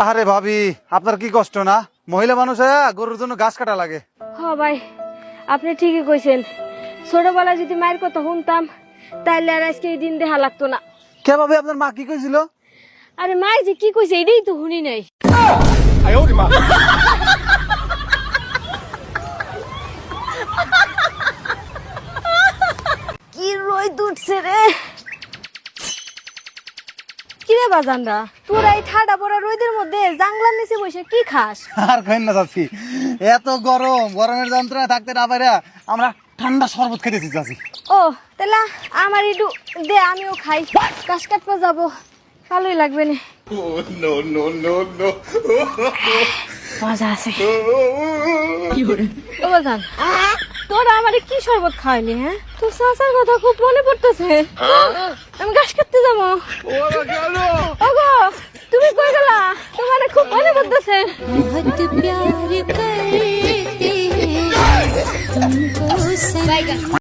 আরে ভাবি, আপনার কি কষ্ট না? মহিলা মানুষ হয়ে গরুর জন্য ঘাস কাটা লাগে। হ্যাঁ ভাই, আপনি ঠিকই কইছেন। ছোটবেলায় যদি মায়ের কথা শুনতাম তাইলে আর আজকে এই দিন দেখা লাগতো না। কে ভাবি, আপনার মা কি কইছিল? আরে মাই যে কি কইছে এটাই তো শুনি নাই। কি রোদ উঠছে রে! কিরে বাজানরা, তোরা এই ঠাডা পড়া রোদের মধ্যে জাংলার নিচে বসে কি খাস? আর খাইন না চাচি, এত গরম, গরমের যন্ত্রণা থাকতে না পারে আমরা ঠান্ডা শরবত খেতেছি চাচি। ও তাহলে আমার একটু দে, আমিও খাই। ঘাস কাটতে যাবো, ভালোই লাগবে না। মজা আছে। ও বাজান, তোরা আমারে কি শরবত খাওয়ালি? হ্যাঁ, তোর চাচার কথা খুব মনে পড়তেছে। আমি ঘাস কাটতে যাবো। ওগো, তুমি কই গেলা? তোমার খুব মনে পড়তেছে। बहुत प्यार करते हैं तुमको